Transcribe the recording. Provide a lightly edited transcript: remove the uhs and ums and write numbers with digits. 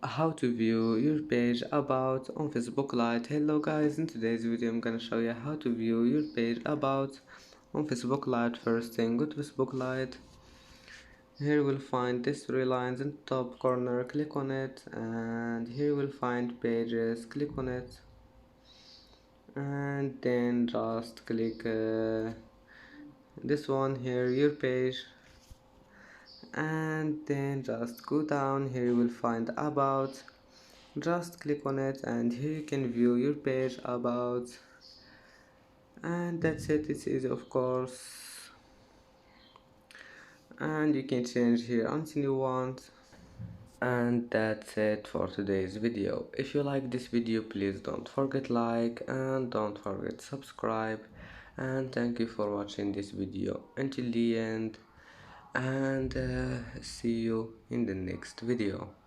how to view your page about on Facebook Lite. Hello guys, in today's video I'm gonna show you how to view your page about on Facebook Lite. First thing, go to Facebook Lite. Here you will find these three lines in the top corner. Click on it, and here you will find pages. Click on it, and then just click this one here, your page, and then just go down. Here you will find about. Just click on it, and here you can view your page about, and that's it. It's easy, of course, and you can change here until you want. And that's it for today's video. If you like this video, please don't forget like and don't forget subscribe, and thank you for watching this video until the end, and see you in the next video.